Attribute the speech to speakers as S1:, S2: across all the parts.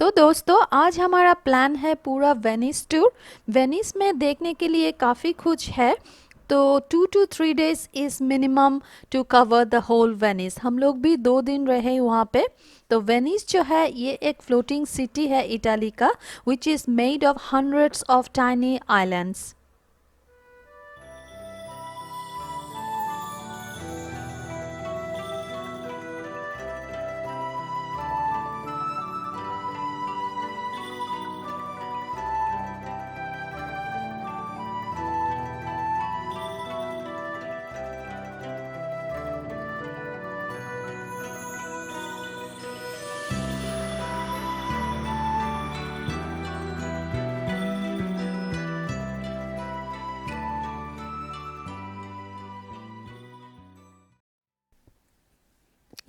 S1: तो दोस्तों आज हमारा प्लान है पूरा वेनिस टूर। वेनिस में देखने के लिए काफ़ी कुछ है, तो 2 to 3 days is minimum to cover the whole Venice. हम लोग भी 2 दिन रहे वहाँ पे। तो वेनिस जो है ये एक फ्लोटिंग सिटी है इटाली का, which is made of hundreds of tiny islands.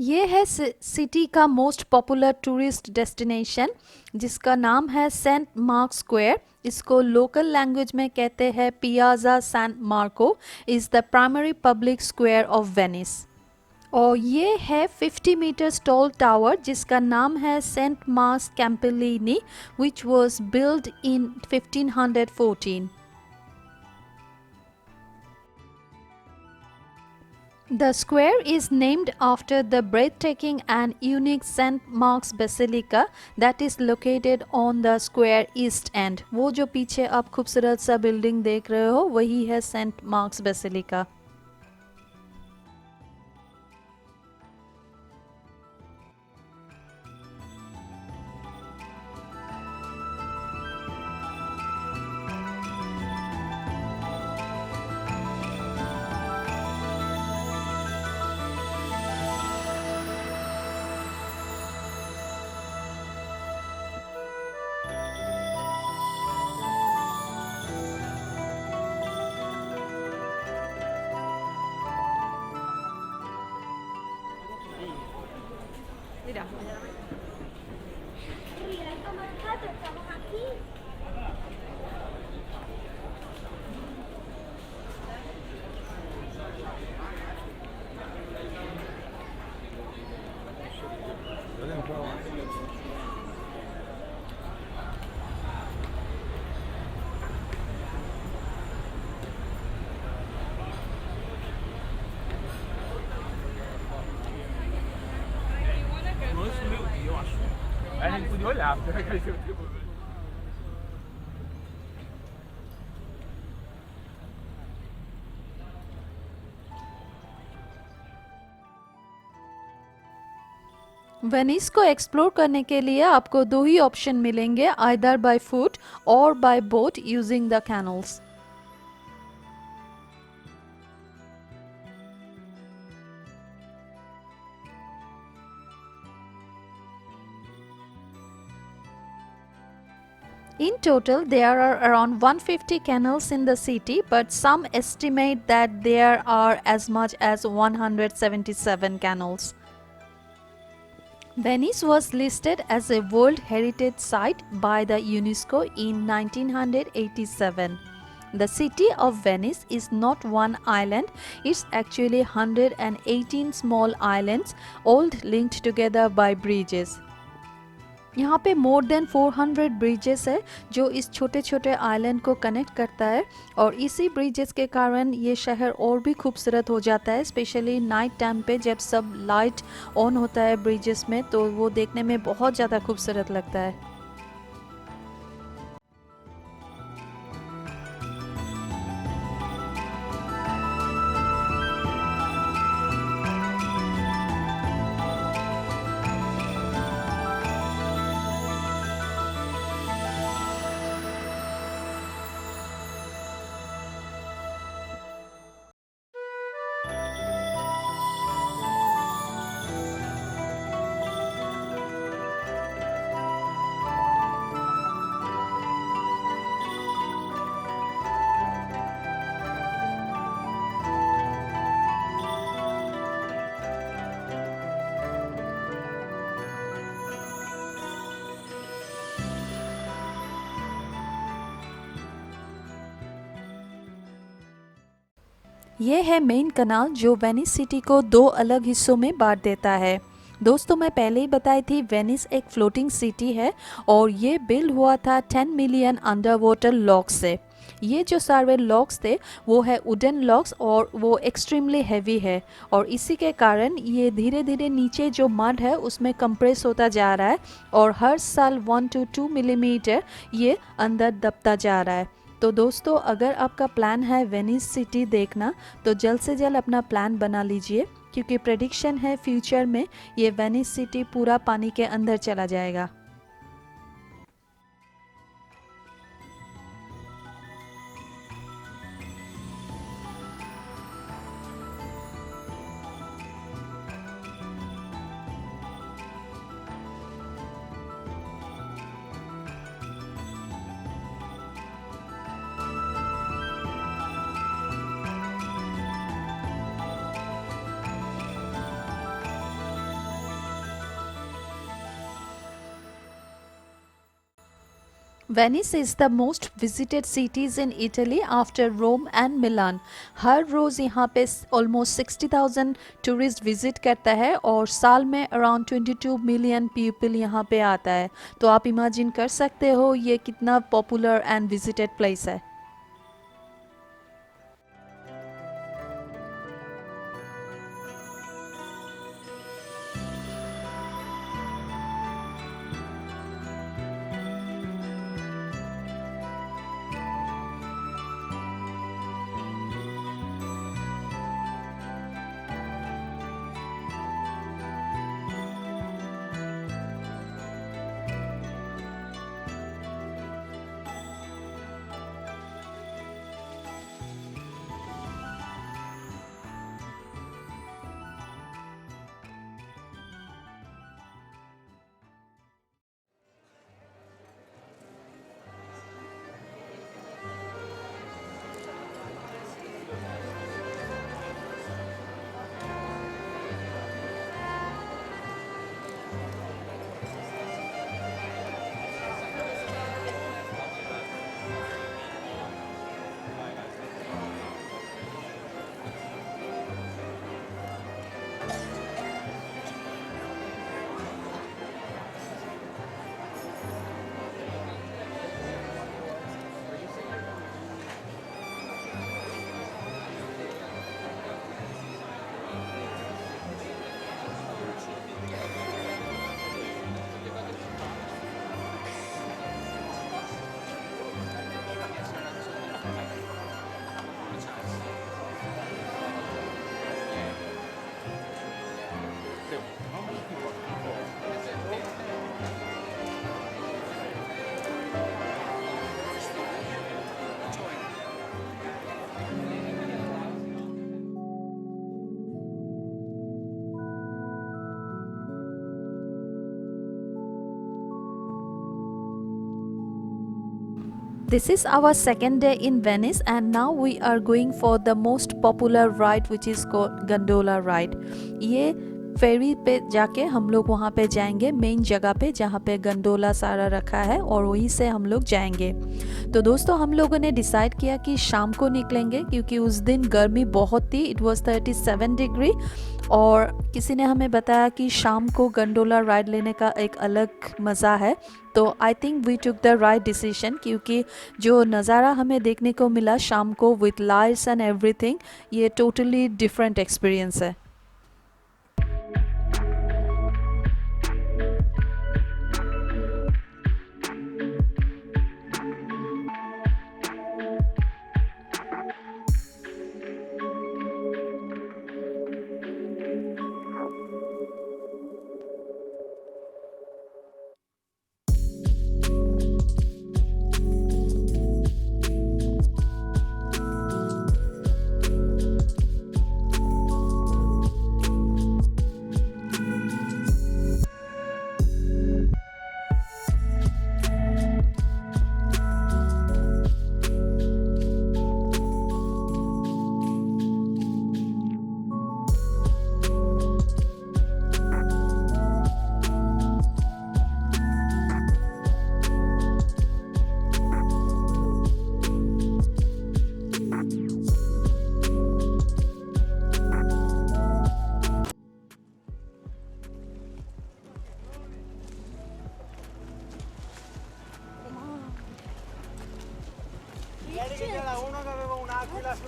S1: ये है सिटी का मोस्ट पॉपुलर टूरिस्ट डेस्टिनेशन, जिसका नाम है सेंट मार्क स्क्वायर। इसको लोकल लैंग्वेज में कहते हैं Piazza San Marco. Is the primary public square of Venice. और ये है 50 मीटर्स टॉल टावर जिसका नाम है Saint mark's campanile, which was build in 1514। The square is named after the breathtaking and unique St. Mark's Basilica that is located on the square east end. वो जो पीछे आप खूबसूरत सा बिल्डिंग देख रहे हो वही है Saint Mark's Basilica.
S2: Mira. Estamos aquí.
S3: Não sumiu, eu acho. A gente podia olhar, porque aquele tempo.
S1: Venice को एक्सप्लोर करने के लिए आपको दो ही ऑप्शन मिलेंगे, आइदर बाय फुट और bye boat using the canals. In total, there are around 150 canals in the city, but some estimate that there are as much as 177 canals. Venice was listed as a World Heritage Site by the UNESCO in 1987. The city of Venice is not one island, it's actually 118 small islands, all linked together by bridges. यहाँ पे more than 400 bridges है जो इस छोटे छोटे island को connect करता है, और इसी ब्रिजेस के कारण ये शहर और भी खूबसूरत हो जाता है, स्पेशली नाइट टाइम पे जब सब लाइट ऑन होता है ब्रिजेस में, तो वो देखने में बहुत ज़्यादा खूबसूरत लगता है। ये है मेन कनाल जो वेनिस सिटी को दो अलग हिस्सों में बांट देता है। दोस्तों मैं पहले ही बताई थी वेनिस एक फ्लोटिंग सिटी है और ये बिल्ड हुआ था 10 मिलियन अंडर वाटर लॉक्स से। ये जो सारे लॉक्स थे वो है वुडन लॉक्स और वो एक्सट्रीमली हैवी है और इसी के कारण ये धीरे धीरे नीचे जो मड है उसमें कंप्रेस होता जा रहा है और हर साल 1 to 2 मिलीमीटर ये अंदर दबता जा रहा है। तो दोस्तों अगर आपका प्लान है वेनिस सिटी देखना तो जल्द से जल्द अपना प्लान बना लीजिए, क्योंकि प्रेडिक्शन है फ्यूचर में ये वेनिस सिटी पूरा पानी के अंदर चला जाएगा। Venice is the most visited cities in Italy after Rome and Milan. हर रोज़ यहाँ पे ऑलमोस्ट 60,000 टूरिस्ट विजिट करता है और साल में अराउंड 22 मिलियन पीपल यहाँ पे आता है। तो आप इमेजिन कर सकते हो ये कितना पॉपुलर एंड विजिटेड प्लेस है। This is our second day in Venice and now we are going for the most popular ride which is called gondola ride. ये फेरी पे जाके हम लोग वहाँ पे जाएंगे मेन जगह पे जहाँ पे गंडोला सारा रखा है और वहीं से हम लोग जाएंगे। तो दोस्तों हम लोगों ने डिसाइड किया कि शाम को निकलेंगे क्योंकि उस दिन गर्मी बहुत थी, इट वाज 37 डिग्री और किसी ने हमें बताया कि शाम को गंडोला राइड लेने का एक अलग मज़ा है। तो I think we took the right decision क्योंकि जो नज़ारा हमें देखने को मिला शाम को विथ लाइट्स एंड एवरीथिंग, ये टोटली डिफरेंट एक्सपीरियंस है।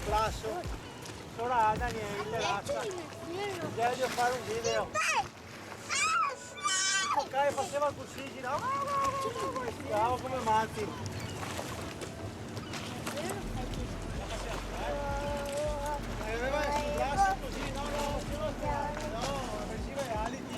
S4: braccio. Ora Daniele, basta. Devo fare un video. Ok, faceva così, girava. Girava come matti. Aveva il braccio così, no, faceva reality.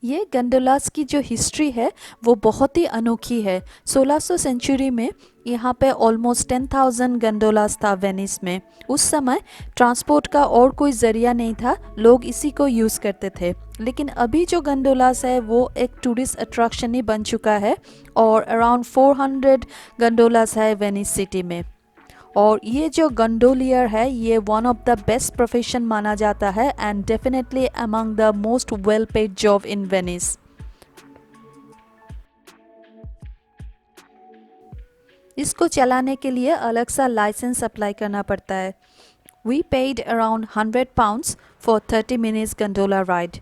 S1: ये गंडोलास की जो हिस्ट्री है वो बहुत ही अनोखी है। 1600 सेंचुरी में यहाँ पे ऑलमोस्ट 10,000 गंडोलास था वेनिस में। उस समय ट्रांसपोर्ट का और कोई ज़रिया नहीं था, लोग इसी को यूज़ करते थे। लेकिन अभी जो गंडोलास है वो एक टूरिस्ट अट्रैक्शन ही बन चुका है और अराउंड 400 गंडोलास है वेनिस सिटी में। और ये जो गंडोलियर है ये one of the best profession माना जाता है and definitely among the most well paid job in Venice. इसको चलाने के लिए अलग सा लाइसेंस अप्लाई करना पड़ता है। We paid around 100 pounds for 30 minutes gondola ride.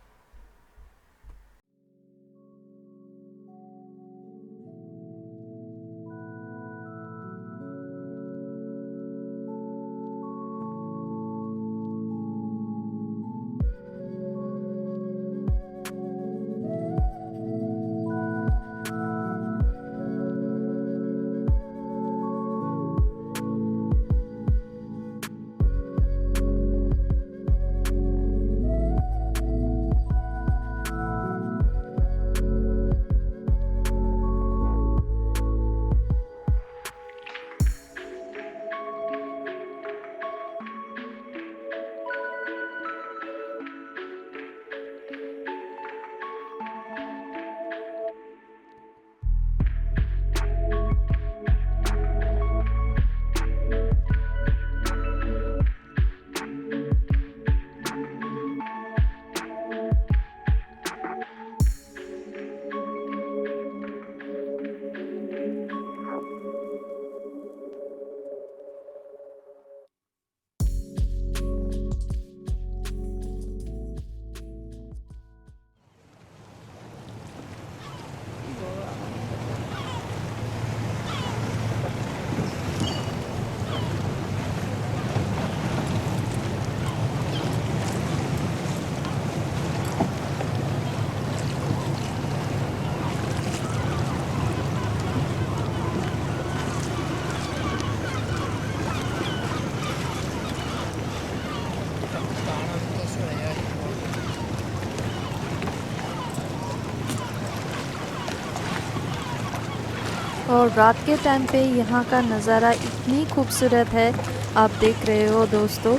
S1: और रात के टाइम पे यहाँ का नज़ारा इतनी खूबसूरत है, आप देख रहे हो दोस्तों।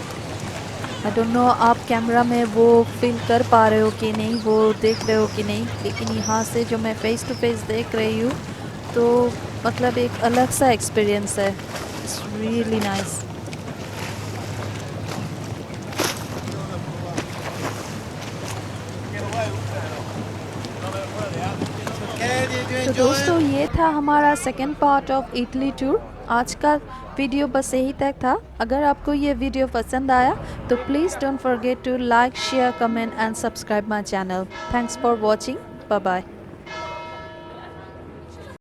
S1: आई डोंट नो आप कैमरा में वो फील कर पा रहे हो कि नहीं, वो देख रहे हो कि नहीं, लेकिन यहाँ से जो मैं फ़ेस टू फेस देख रही हूँ तो मतलब एक अलग सा एक्सपीरियंस है। It's really nice. तो दोस्तों ये था हमारा second part of Italy tour. आज का वीडियो बस यही तक था। अगर आपको ये वीडियो पसंद आया तो please don't forget to like, share, comment and subscribe my channel. Thanks for watching. Bye bye.